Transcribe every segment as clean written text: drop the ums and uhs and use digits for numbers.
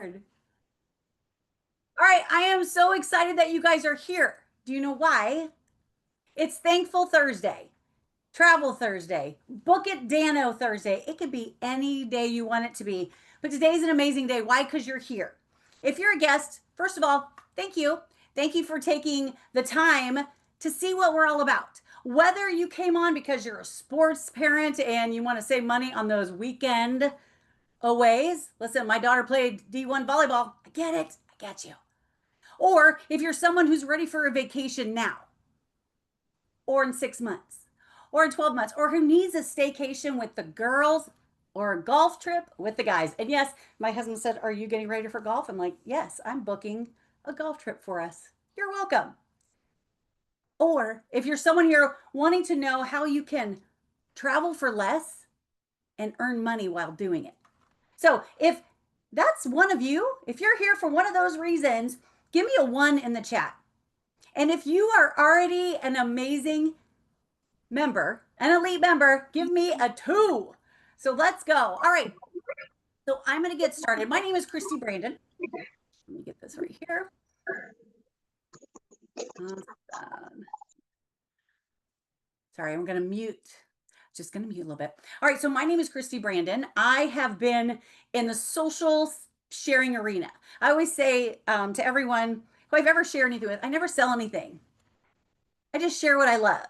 All right, I am so excited that you guys are here. Do you know why? It's Thankful Thursday, Travel Thursday, Book It Dano Thursday. It could be any day you want it to be, but today's an amazing day. Why? Because you're here. If you're a guest, first of all, thank you. Thank you for taking the time to see what we're all about. Whether you came on because you're a sports parent and you want to save money on those weekend aways. Listen, my daughter played D1 volleyball. I get it. I get you. Or if you're someone who's ready for a vacation now, or in 6 months, or in 12 months, or who needs a staycation with the girls, or a golf trip with the guys. And yes, my husband said, "Are you getting ready for golf?" I'm like, "Yes, I'm booking a golf trip for us. You're welcome." Or if you're someone here wanting to know how you can travel for less and earn money while doing it. So if that's one of you, if you're here for one of those reasons, give me a one in the chat. And if you are already an amazing member, an elite member, give me a two. So let's go. All right. So I'm going to get started. My name is Christy Brandon. Let me get this right here. Sorry, I'm going to mute. Just going to mute a little bit. All right. So my name is Christy Brandon. I have been in the social sharing arena. I always say to everyone who I've ever shared anything with, I never sell anything. I just share what I love,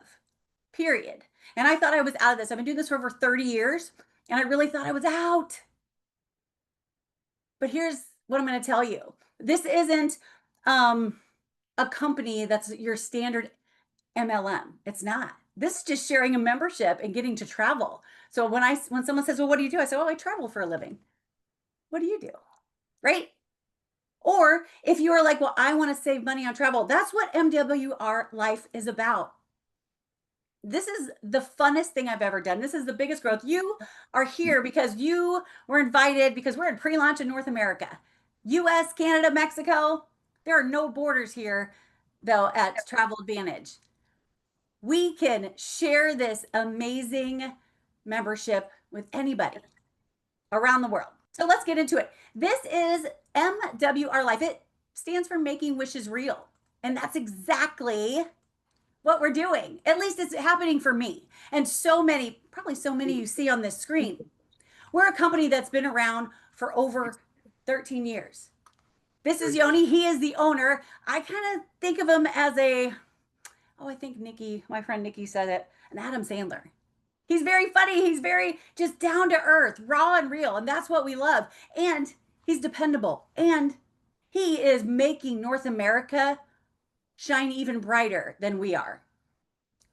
period. And I thought I was out of this. I've been doing this for over 30 years, and I really thought I was out. But here's what I'm going to tell you. This isn't a company that's your standard MLM. It's not. This is just sharing a membership and getting to travel. So when someone says, "Well, what do you do?" I say, "Oh, I travel for a living." What do you do? Right? Or if you are like, "Well, I want to save money on travel." That's what MWR Life is about. This is the funnest thing I've ever done. This is the biggest growth. You are here because you were invited because we're in pre-launch in North America. US, Canada, Mexico. There are no borders here, though, at Travel Advantage. We can share this amazing membership with anybody around the world. So let's get into it. This is MWR Life. It stands for Making Wishes Real. And that's exactly what we're doing. At least it's happening for me. And so many, probably so many you see on this screen. We're a company that's been around for over 13 years. This is Yoni. He is the owner. I kind of think of him as I think Nikki, my friend Nikki said it, an Adam Sandler. He's very funny. He's very just down to earth, raw and real. And that's what we love. And he's dependable. And he is making North America shine even brighter than we are.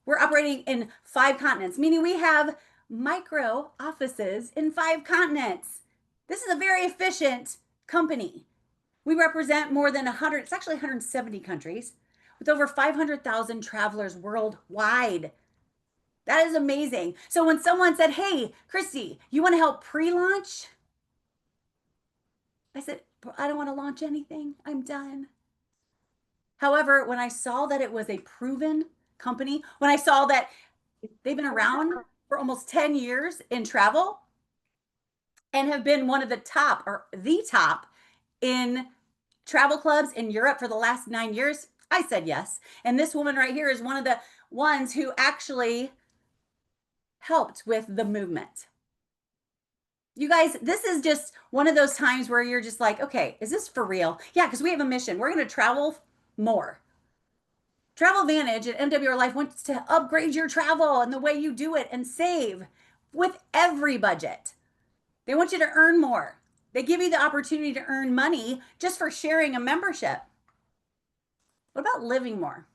We're operating in 5 continents, meaning we have micro offices in 5 continents. This is a very efficient company. We represent more than 100, it's actually 170 countries with over 500,000 travelers worldwide. That is amazing. So when someone said, "Hey, Christy, you want to help pre-launch?" I said, "I don't want to launch anything. I'm done." However, when I saw that it was a proven company, when I saw that they've been around for almost 10 years in travel and have been one of the top or the top in travel clubs in Europe for the last 9 years, I said yes. And this woman right here is one of the ones who actually helped with the movement. You guys, this is just one of those times where you're just like, okay, is this for real? Yeah, because we have a mission. We're going to travel more. Travel Advantage at MWR Life wants to upgrade your travel and the way you do it and save with every budget. They want you to earn more. They give you the opportunity to earn money just for sharing a membership. What about living more?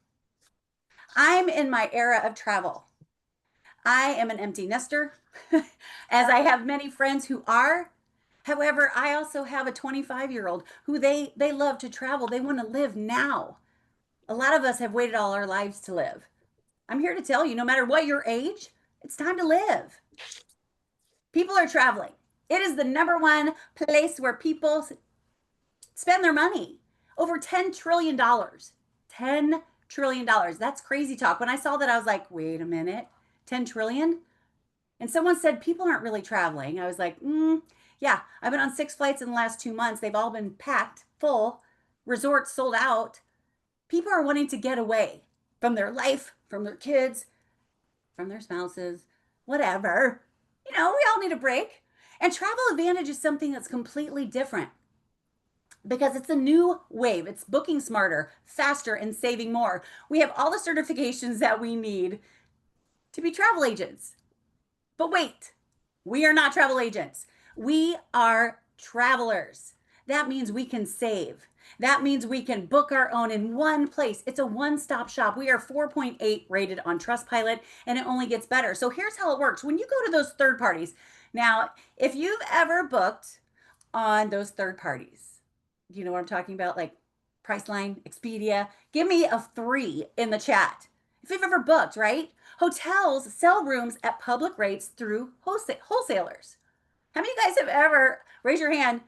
I'm in my era of travel. I am an empty nester, as I have many friends who are. However, I also have a 25-year-old who they love to travel. They want to live now. A lot of us have waited all our lives to live. I'm here to tell you, no matter what your age, it's time to live. People are traveling. It is the number one place where people spend their money. Over $10 trillion. $10 trillion. That's crazy talk. When I saw that, I was like, wait a minute, 10 trillion? And someone said people aren't really traveling. I was like, Yeah, I've been on 6 flights in the last 2 months. They've all been packed full, resorts sold out. People are wanting to get away from their life, from their kids, from their spouses, whatever. We all need a break. And Travel Advantage is something that's completely different because it's a new wave. It's booking smarter, faster, and saving more. We have all the certifications that we need to be travel agents. But wait, we are not travel agents. We are travelers. That means we can save. That means we can book our own in one place. It's a one-stop shop. We are 4.8 rated on Trustpilot, and it only gets better. So here's how it works. When you go to those third parties, now, if you've ever booked on those third parties, you know what I'm talking about? Like Priceline, Expedia, give me a 3 in the chat. If you've ever booked, right? Hotels sell rooms at public rates through wholesalers. How many of you guys have ever, raise your hand,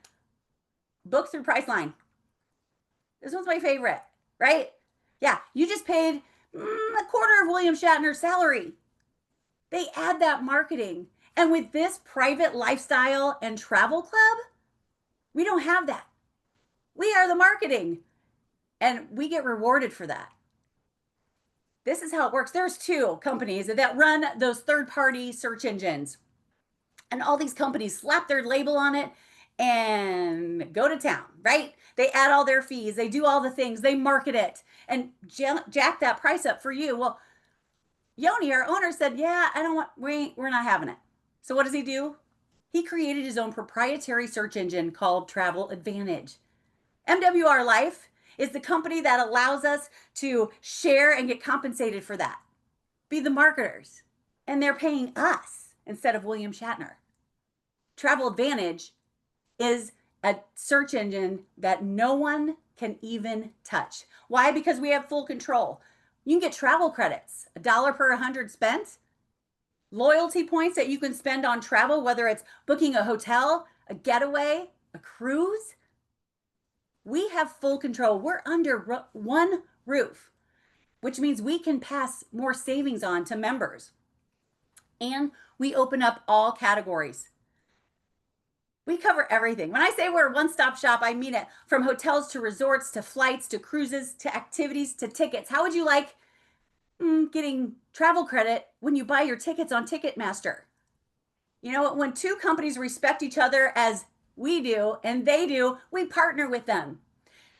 booked through Priceline? This one's my favorite, right? Yeah, you just paid a quarter of William Shatner's salary. They add that marketing. And with this private lifestyle and travel club, we don't have that. We are the marketing, and we get rewarded for that. This is how it works. There's 2 companies that run those third-party search engines, and all these companies slap their label on it and go to town, right? They add all their fees, they do all the things, they market it, and jack that price up for you. Well, Yoni, our owner, said, "Yeah, I don't want. We're not having it." So what does he do? He created his own proprietary search engine called Travel Advantage. MWR Life is the company that allows us to share and get compensated for that. Be the marketers. And they're paying us instead of William Shatner. Travel Advantage is a search engine that no one can even touch. Why? Because we have full control. You can get travel credits, $1 per 100 spent, loyalty points that you can spend on travel, whether it's booking a hotel, a getaway, a cruise. We have full control. We're under one roof, which means we can pass more savings on to members. And we open up all categories. We cover everything. When I say we're a one-stop shop, I mean it. From hotels to resorts to flights to cruises to activities to tickets. How would you like getting travel credit when you buy your tickets on Ticketmaster? When 2 companies respect each other as we do and they do, we partner with them.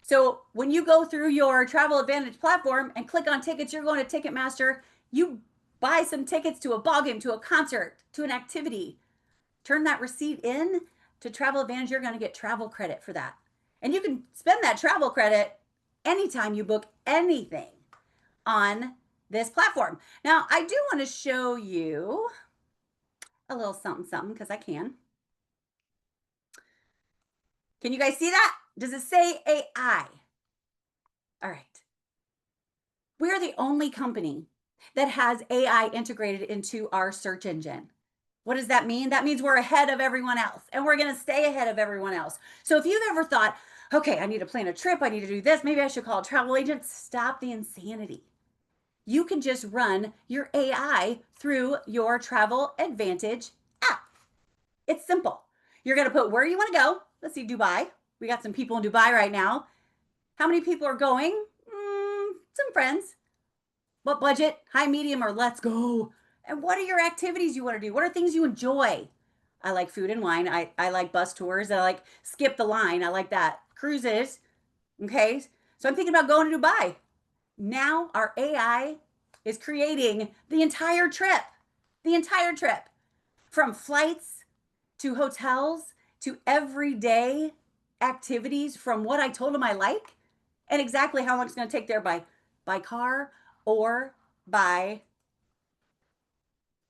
So when you go through your Travel Advantage platform and click on tickets, you're going to Ticketmaster, you buy some tickets to a ball game, to a concert, to an activity. Turn that receipt in to Travel Advantage, you're going to get travel credit for that. And you can spend that travel credit anytime you book anything on this platform. Now, I do want to show you a little something because I can. Can you guys see that? Does it say AI? All right. We're the only company that has AI integrated into our search engine. What does that mean? That means we're ahead of everyone else, and we're going to stay ahead of everyone else. So if you've ever thought, okay, I need to plan a trip, I need to do this, maybe I should call a travel agent, stop the insanity. You can just run your AI through your Travel Advantage app. It's simple. You're going to put where you want to go. Let's see, Dubai. We got some people in Dubai right now. How many people are going? Some friends. What budget? High, medium, or let's go? And what are your activities you want to do? What are things you enjoy? I like food and wine. I like bus tours. I like skip the line. I like that. Cruises. Okay. So I'm thinking about going to Dubai. Now our AI is creating the entire trip. The entire trip. From flights to hotels to everyday activities, from what I told them I like and exactly how long it's going to take there by car or by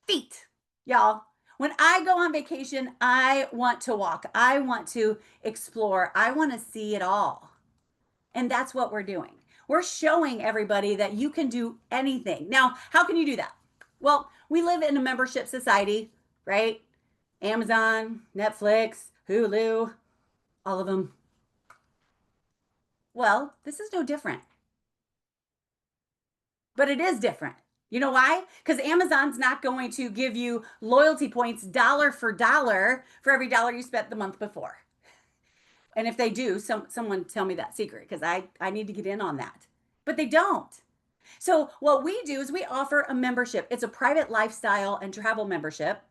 feet. Y'all, when I go on vacation, I want to walk. I want to explore. I want to see it all. And that's what we're doing. We're showing everybody that you can do anything. Now, how can you do that? Well, we live in a membership society, right? Amazon, Netflix, Hulu, all of them. Well, this is no different. But it is different. You know why? Because Amazon's not going to give you loyalty points dollar for dollar for every dollar you spent the month before. And if they do, someone tell me that secret because I need to get in on that. But they don't. So what we do is we offer a membership. It's a private lifestyle and travel membership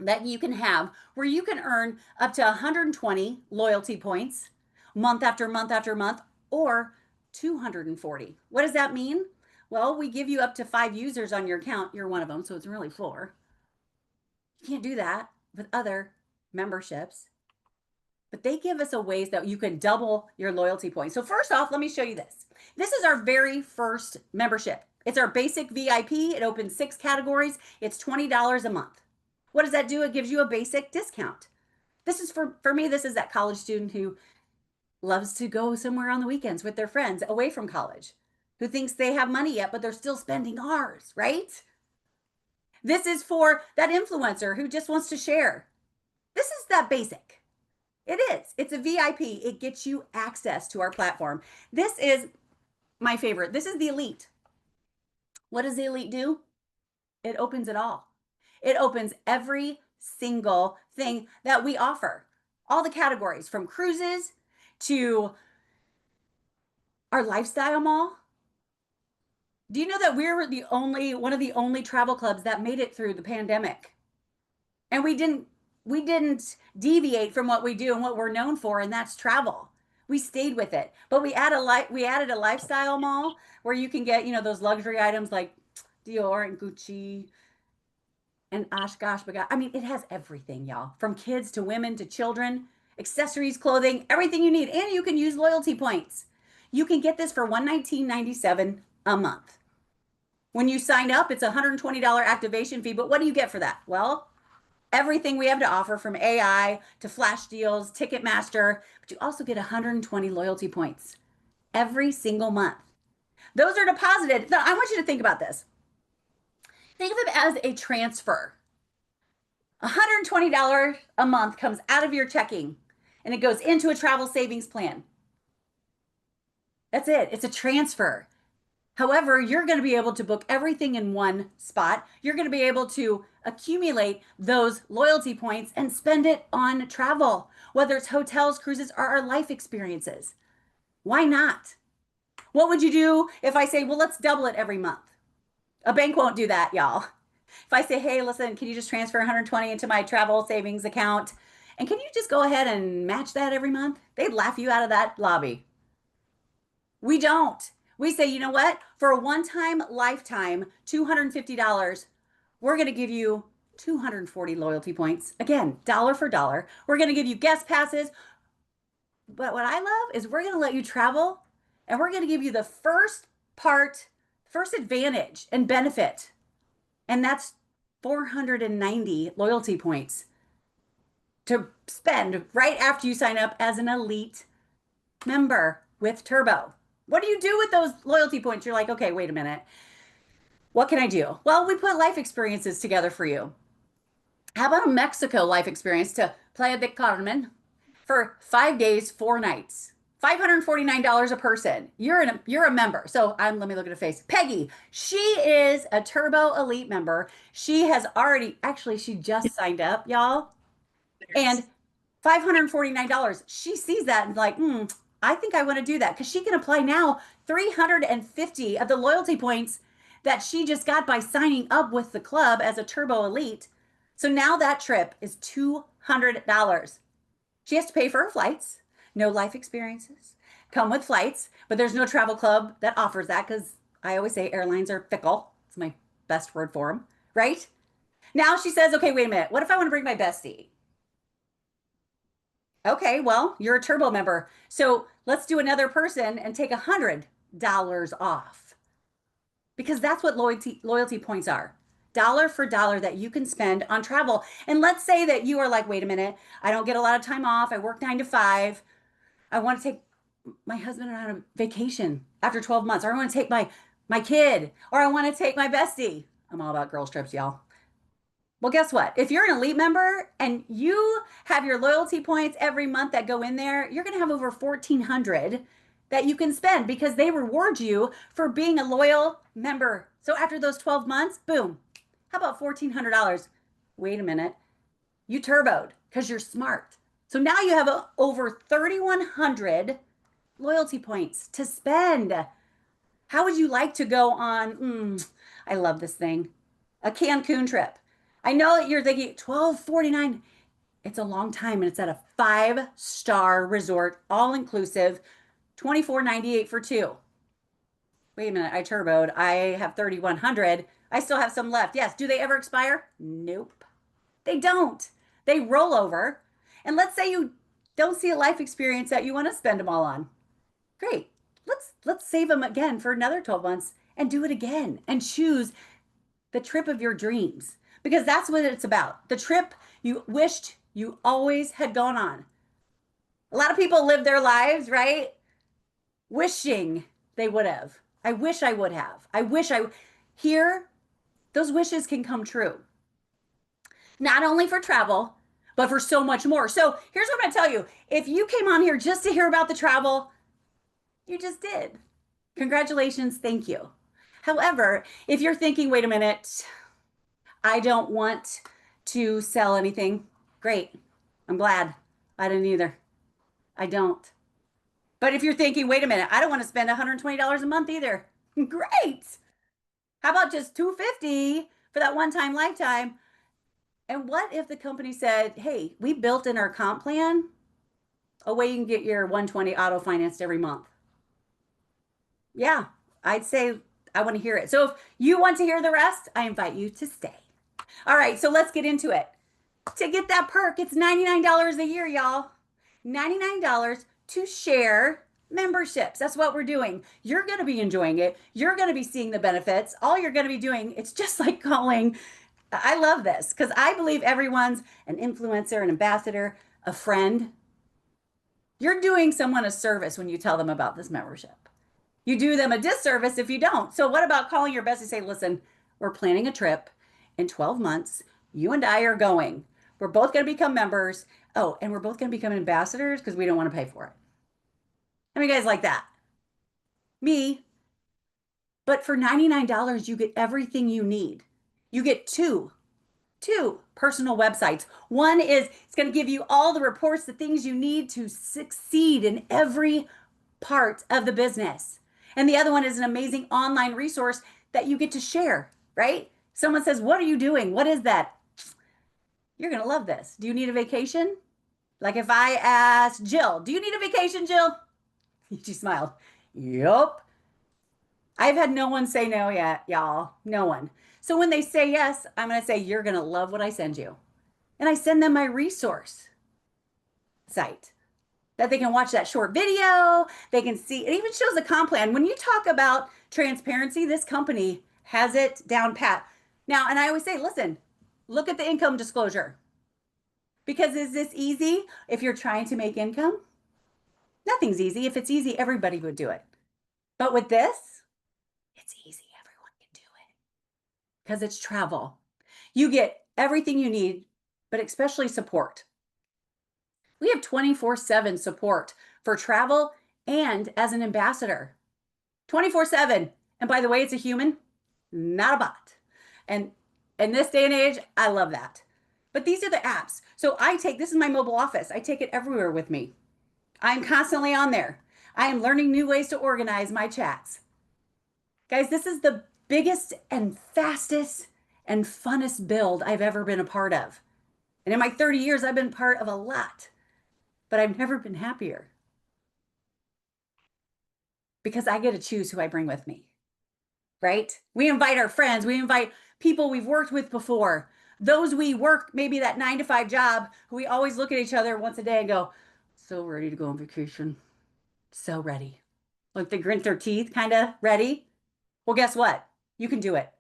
that you can have where you can earn up to 120 loyalty points month after month after month, or 240. What does that mean? Well, we give you up to 5 users on your account. You're one of them, so it's really 4. You can't do that with other memberships, but they give us a ways that you can double your loyalty points. So first off, let me show you this. This is our very first membership. It's our basic VIP. It opens 6 categories. It's $20 a month. What does that do? It gives you a basic discount. This is for me, this is that college student who loves to go somewhere on the weekends with their friends away from college, who thinks they have money yet, but they're still spending ours, right? This is for that influencer who just wants to share. This is that basic. It is. It's a VIP. It gets you access to our platform. This is my favorite. This is the Elite. What does the Elite do? It opens it all. It opens every single thing that we offer. All the categories from cruises to our lifestyle mall. Do you know that we're one of the only travel clubs that made it through the pandemic? And we didn't deviate from what we do and what we're known for, and that's travel. We stayed with it. But we added a lifestyle mall where you can get, those luxury items like Dior and Gucci and OshKosh B'gosh. I mean, it has everything, y'all, from kids to women to children, accessories, clothing, everything you need. And you can use loyalty points. You can get this for $119.97 a month. When you sign up, it's a $120 activation fee. But what do you get for that? Well, everything we have to offer, from AI to flash deals, Ticketmaster, but you also get 120 loyalty points every single month. Those are deposited. Now, I want you to think about this. Think of it as a transfer. $120 a month comes out of your checking and it goes into a travel savings plan. That's it. It's a transfer. However, you're going to be able to book everything in one spot. You're going to be able to accumulate those loyalty points and spend it on travel, whether it's hotels, cruises, or our life experiences. Why not? What would you do if I say, well, let's double it every month? A bank won't do that, y'all. If I say, hey, listen, can you just transfer 120 into my travel savings account? And can you just go ahead and match that every month? They'd laugh you out of that lobby. We don't. We say, you know what? For a one-time lifetime, $250, we're going to give you 240 loyalty points. Again, dollar for dollar. We're going to give you guest passes. But what I love is we're going to let you travel, and we're going to give you the first advantage and benefit. And that's 490 loyalty points to spend right after you sign up as an Elite member with Turbo. What do you do with those loyalty points? You're like, okay, wait a minute. What can I do? Well, we put life experiences together for you. How about a Mexico life experience to Playa del Carmen for 5 days, 4 nights? $549 a person. You're a member. So let me look at her face. Peggy, she is a Turbo Elite member. She has she just signed up, y'all. And $549. She sees that and like, I think I want to do that, because she can apply now 350 of the loyalty points that she just got by signing up with the club as a Turbo Elite. So now that trip is $200. She has to pay for her flights. No life experiences come with flights, but there's no travel club that offers that, because I always say airlines are fickle. It's my best word for them, right? Now she says, okay, wait a minute. What if I want to bring my bestie? Okay, well, you're a Turbo member. So let's do another person and take $100 off, because that's what loyalty points are. Dollar for dollar that you can spend on travel. And let's say that you are like, wait a minute, I don't get a lot of time off. I work 9 to 5. I want to take my husband on a vacation after 12 months, or I want to take my kid, or I want to take my bestie. I'm all about girls trips, y'all. Well, guess what? If you're an Elite member and you have your loyalty points every month that go in there, you're going to have over 1,400 that you can spend, because they reward you for being a loyal member So after those 12 months, boom, how about $1,400? Wait a minute. You turboed because you're smart. So now you have over 3,100 loyalty points to spend. How would you like to go on? I love this thing, a Cancun trip. I know that you're thinking 1249. It's a long time, and it's at a 5-star resort, all inclusive, 24.98 for two. Wait a minute, I turboed. I have 3,100. I still have some left. Yes. Do they ever expire? Nope. They don't. They roll over. And let's say you don't see a life experience that you want to spend them all on. Great. Let's save them again for another 12 months and do it again and choose the trip of your dreams, because that's what it's about. The trip you wished you always had gone on. A lot of people live their lives, right? Wishing they would have. I wish I would have. I wish I here those wishes can come true. Not only for travel, but for so much more. So, here's what I'm going to tell you. If you came on here just to hear about the travel, you just did. Congratulations. Thank you. However, if you're thinking, wait a minute, I don't want to sell anything, great. I'm glad. I didn't either. I don't. But if you're thinking, wait a minute, I don't want to spend $120 a month either, great. How about just $250 for that one-time lifetime? And what if the company said, hey, we built in our comp plan a way you can get your 120 auto financed every month? Yeah, I'd say I want to hear it. So if you want to hear the rest, I invite you to stay. All right, so let's get into it. To get that perk, it's $99 a year, y'all. $99 to share memberships. That's what we're doing. You're going to be enjoying it. You're going to be seeing the benefits. All you're going to be doing, it's just like calling. I love this because I believe everyone's an influencer, an ambassador, a friend. You're doing someone a service when you tell them about this membership. You do them a disservice if you don't. So what about calling your bestie and say, listen, we're planning a trip in 12 months. You and I are going. We're both going to become members. Oh, and we're both going to become ambassadors because we don't want to pay for it. How many guys like that? Me. But for $99, you get everything you need. You get two personal websites. One is it's going to give you all the reports, the things you need to succeed in every part of the business. And the other one is an amazing online resource that you get to share, right? Someone says, what are you doing? What is that? You're going to love this. Do you need a vacation? Like if I asked Jill, do you need a vacation, Jill? She smiled. Yup. I've had no one say no yet, y'all. No one. So when they say yes, I'm going to say, you're going to love what I send you. And I send them my resource site that they can watch that short video. They can see, it even shows a comp plan. When you talk about transparency, this company has it down pat. Now, and I always say, listen, look at the income disclosure. Because is this easy if you're trying to make income? Nothing's easy. If it's easy, everybody would do it. But with this, it's easy. Everyone can do it because it's travel. You get everything you need, but especially support. We have 24/7 support for travel and as an ambassador. 24/7. And by the way, it's a human, not a bot. And in this day and age, I love that. But these are the apps. So this is my mobile office. I take it everywhere with me. I'm constantly on there. I am learning new ways to organize my chats. Guys, this is the biggest and fastest and funnest build I've ever been a part of. And in my 30 years, I've been part of a lot, but I've never been happier because I get to choose who I bring with me, right? We invite our friends, we invite people we've worked with before, those we work maybe that 9-to-5 job, who we always look at each other once a day and go, so ready to go on vacation. So ready. Like they grit their teeth, kind of ready. Well, guess what? You can do it.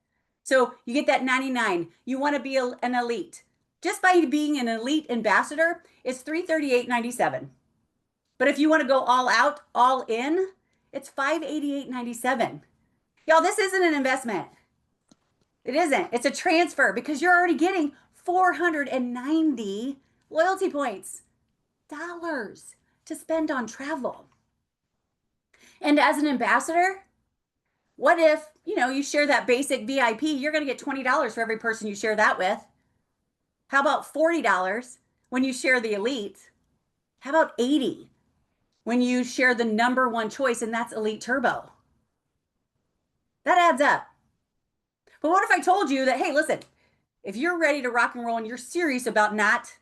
So you get that 99. You want to be an elite. Just by being an elite ambassador, it's $338.97. But if you want to go all out, all in, it's $588.97. Y'all, this isn't an investment. It isn't. It's a transfer because you're already getting 490 loyalty points, dollars to spend on travel. And as an ambassador, What if, you share that basic VIP, you're going to get $20 for every person you share that with. How about $40 when you share the elite? How about 80 when you share the number one choice, and that's Elite Turbo? That adds up. But what if I told you that, hey, listen, if you're ready to rock and roll and you're serious about not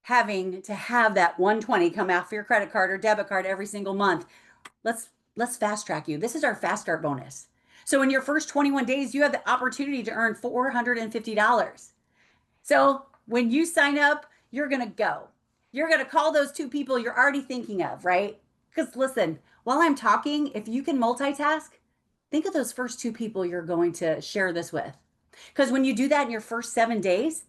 having to have that 120 come off your credit card or debit card every single month, let's fast track you. This is our fast start bonus. So in your first 21 days, you have the opportunity to earn $450. So when you sign up, you're going to go. You're going to call those two people you're already thinking of, right? Because listen, while I'm talking, if you can multitask, think of those first two people you're going to share this with. Because when you do that in your first 7 days,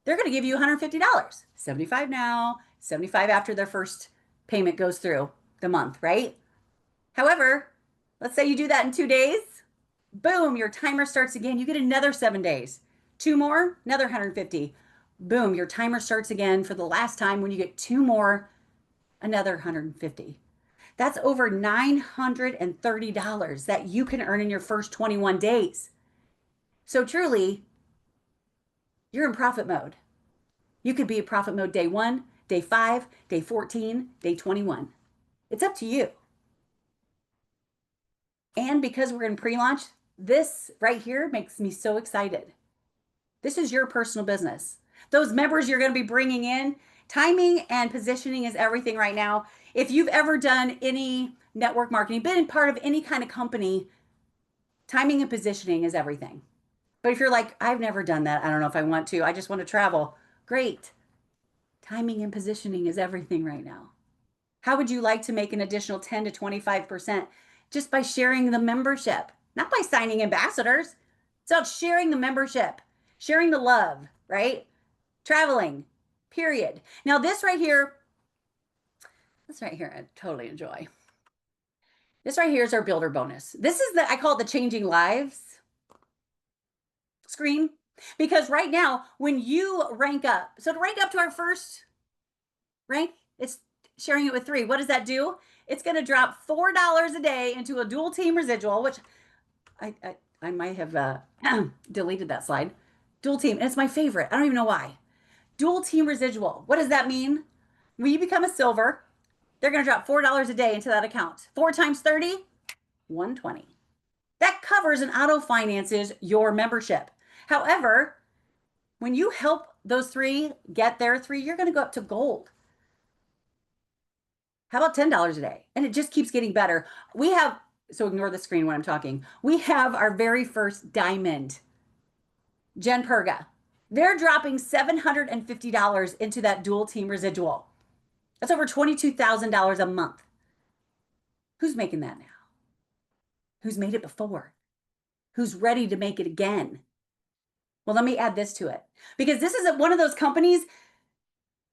they're going to give you $150. 75 now, 75 after their first payment goes through the month, right? However, let's say you do that in 2 days. Boom, your timer starts again. You get another 7 days. 2 more, another 150. Boom, your timer starts again for the last time. When you get 2 more, another 150. That's over $930 that you can earn in your first 21 days. So truly, you're in profit mode. You could be in profit mode day 1, day 5, day 14, day 21. It's up to you. And because we're in pre-launch, this right here makes me so excited. This is your personal business. Those members you're going to be bringing in, timing and positioning is everything right now. If you've ever done any network marketing, been part of any kind of company, timing and positioning is everything. But if you're like, I've never done that, I don't know if I want to, I just want to travel, great. Timing and positioning is everything right now. How would you like to make an additional 10 to 25% just by sharing the membership? Not by signing ambassadors. It's about sharing the membership, sharing the love, right? Traveling, period. Now this right here, I totally enjoy. This right here is our builder bonus. This is I call it the changing lives screen, because right now when you rank up, so to rank up to our first rank, it's sharing it with 3. What does that do? It's going to drop $4 a day into a dual team residual, which I might have deleted that slide. Dual team, and it's my favorite. I don't even know why. Dual team residual. What does that mean? When you become a silver, they're going to drop $4 a day into that account. 4 times 30, 120. That covers and auto finances your membership. However, when you help those 3 get their 3, you're going to go up to gold. How about $10 a day? And it just keeps getting better. We have, so ignore the screen when I'm talking. We have our very first diamond, Jen Perga. They're dropping $750 into that dual team residual. That's over $22,000 a month. Who's making that now? Who's made it before? Who's ready to make it again? Well, let me add this to it, because this is one of those companies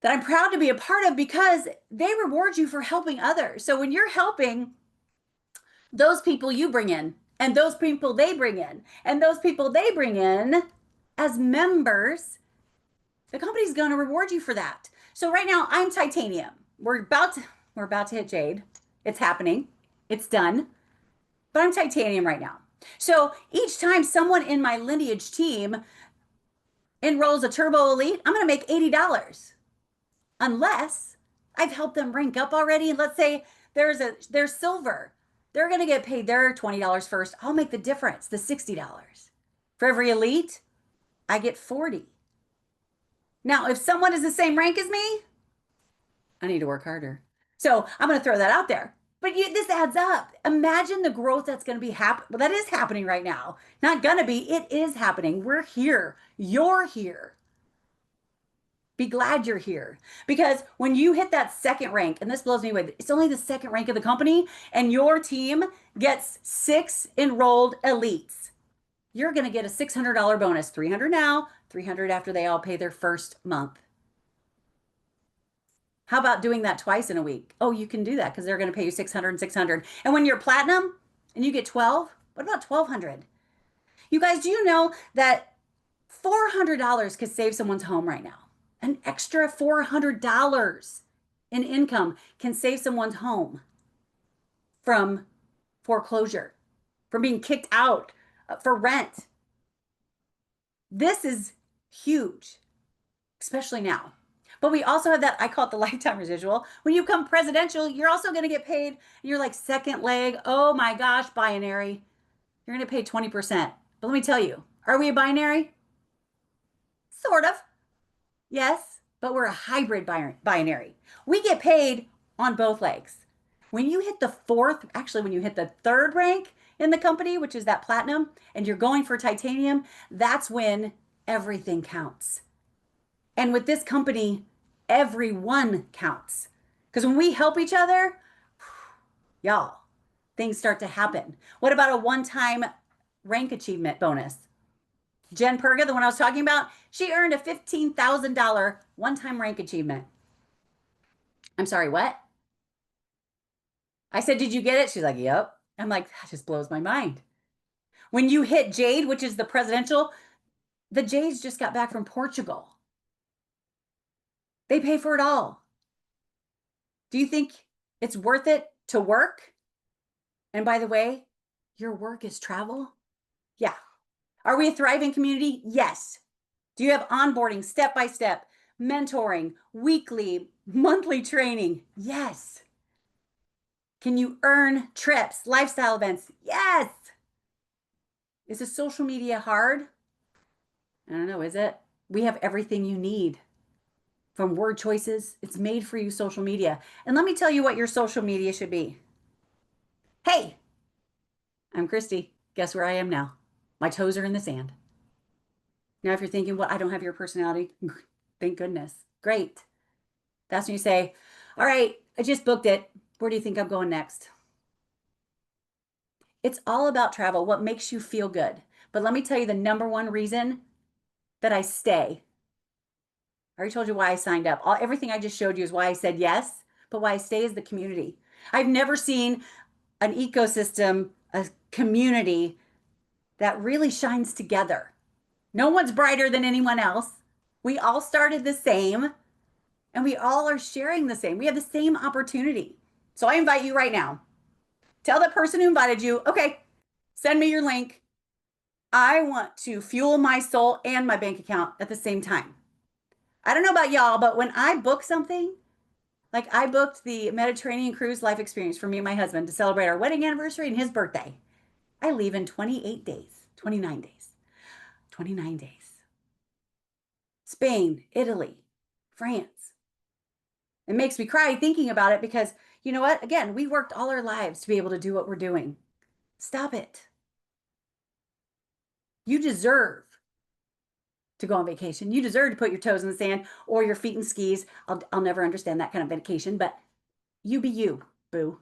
that I'm proud to be a part of, because they reward you for helping others. So when you're helping those people you bring in, and those people they bring in, and those people they bring in as members, the company's going to reward you for that. So right now I'm titanium. We're about to hit jade. It's happening. It's done. But I'm titanium right now. So each time someone in my lineage team enrolls a Turbo Elite, I'm going to make $80. Unless I've helped them rank up already. And let's say they're silver. They're going to get paid their $20 first. I'll make the difference, the $60. For every elite, I get 40. Now, if someone is the same rank as me, I need to work harder. So I'm going to throw that out there. But this adds up. Imagine the growth that's going to be happening. Well, that is happening right now. Not going to be. It is happening. We're here. You're here. Be glad you're here, because when you hit that second rank, and this blows me away, it's only the second rank of the company, and your team gets 6 enrolled elites, you're going to get a $600 bonus. 300 now, 300 after they all pay their first month. How about doing that twice in a week? Oh, you can do that because they're going to pay you 600 and 600. And when you're platinum and you get 12, what about 1200? You guys, do you know that $400 could save someone's home right now? An extra $400 in income can save someone's home from foreclosure, from being kicked out for rent. This is huge, especially now. But we also have that, I call it the lifetime residual. When you become presidential, you're also going to get paid. You're like second leg. Oh my gosh, binary. You're going to pay 20%. But let me tell you, are we a binary? Sort of. Yes, but we're a hybrid binary. We get paid on both legs. When you hit the fourth, actually, when you hit the third rank in the company, which is that platinum, and you're going for titanium, that's when everything counts. And with this company, everyone counts. Because when we help each other, y'all, things start to happen. What about a one-time rank achievement bonus? Jen Perga, the one I was talking about, she earned a $15,000 one-time rank achievement. I'm sorry, what? I said, did you get it? She's like, yep. I'm like, that just blows my mind. When you hit Jade, which is the presidential, the Jades just got back from Portugal. They pay for it all. Do you think it's worth it to work? And by the way, your work is travel? Yeah. Are we a thriving community? Yes. Do you have onboarding, step by step, mentoring, weekly, monthly training? Yes. Can you earn trips, lifestyle events? Yes. Is the social media hard? I don't know, is it? We have everything you need from word choices. It's made for you, social media. And let me tell you what your social media should be. Hey, I'm Christy. Guess where I am now? My toes are in the sand. Now, if you're thinking, well, I don't have your personality, thank goodness. Great. That's when you say, all right, I just booked it. Where do you think I'm going next? It's all about travel, what makes you feel good. But let me tell you the number one reason that I stay. I already told you why I signed up. Everything I just showed you is why I said yes, but why I stay is the community. I've never seen an ecosystem, a community that really shines together. No one's brighter than anyone else. We all started the same and we all are sharing the same. We have the same opportunity. So I invite you right now. Tell the person who invited you, okay, send me your link. I want to fuel my soul and my bank account at the same time. I don't know about y'all, but when I book something, like I booked the Mediterranean cruise life experience for me and my husband to celebrate our wedding anniversary and his birthday. I leave in 28 days, 29 days, 29 days. Spain, Italy, France. It makes me cry thinking about it because you know what? Again, we worked all our lives to be able to do what we're doing. Stop it. You deserve to go on vacation. You deserve to put your toes in the sand or your feet in skis. I'll never understand that kind of vacation, but you be you, boo.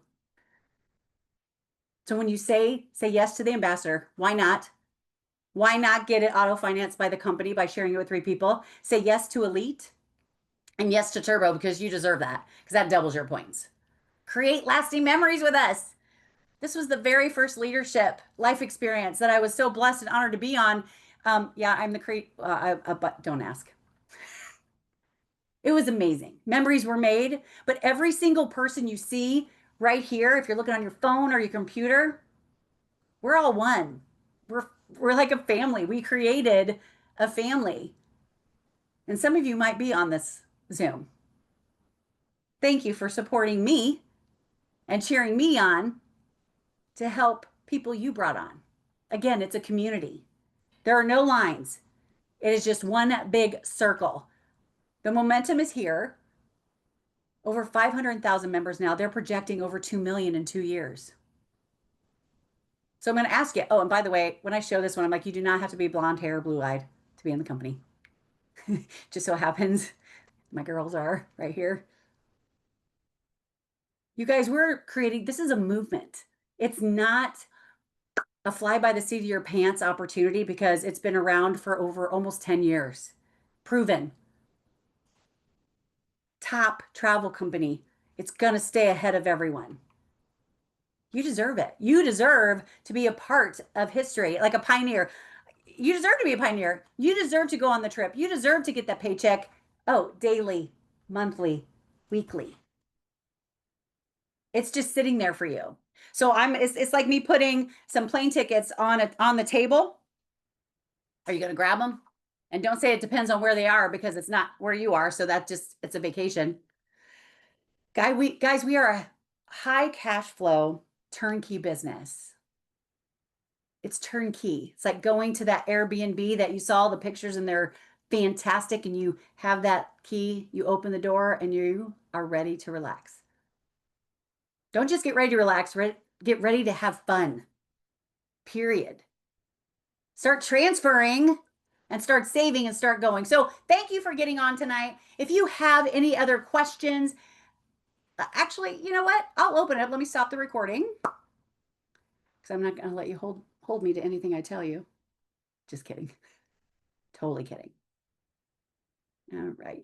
So when you say yes to the ambassador, why not? Why not get it auto financed by the company by sharing it with 3 people? Say yes to Elite and yes to Turbo because you deserve that because that doubles your points. Create lasting memories with us. This was the very first leadership life experience that I was so blessed and honored to be on. Yeah, I'm the but don't ask. It was amazing. Memories were made, but every single person you see right here, if you're looking on your phone or your computer, we're all one. We're like a family. We created a family. And some of you might be on this Zoom. Thank you for supporting me and cheering me on to help people you brought on. Again, it's a community. There are no lines. It is just one big circle. The momentum is here. Over 500,000 members now. They're projecting over 2 million in 2 years. So I'm going to ask you. Oh, and by the way, when I show this one, I'm like, you do not have to be blonde hair or blue-eyed to be in the company. Just so happens my girls are right here. You guys, we're creating, this is a movement. It's not a fly by the seat of your pants opportunity because it's been around for over almost 10 years. Proven. Top travel company. It's going to stay ahead of everyone. You deserve it. You deserve to be a part of history, like a pioneer. You deserve to be a pioneer. You deserve to go on the trip. You deserve to get that paycheck. Oh, daily, monthly, weekly. It's just sitting there for you. So it's like me putting some plane tickets on the table. Are you going to grab them? And don't say it depends on where they are, because it's not where you are. So it's a vacation. Guys, we are a high cash flow turnkey business. It's turnkey. It's like going to that Airbnb that you saw the pictures and they're fantastic, and you have that key, you open the door and you are ready to relax. Don't just get ready to relax, get ready to have fun. Period. Start transferring and start saving and start going. So thank you for getting on tonight. If you have any other questions, actually, you know what? I'll open it up. Let me stop the recording, because I'm not going to let you hold me to anything I tell you. Just kidding. Totally kidding. All right.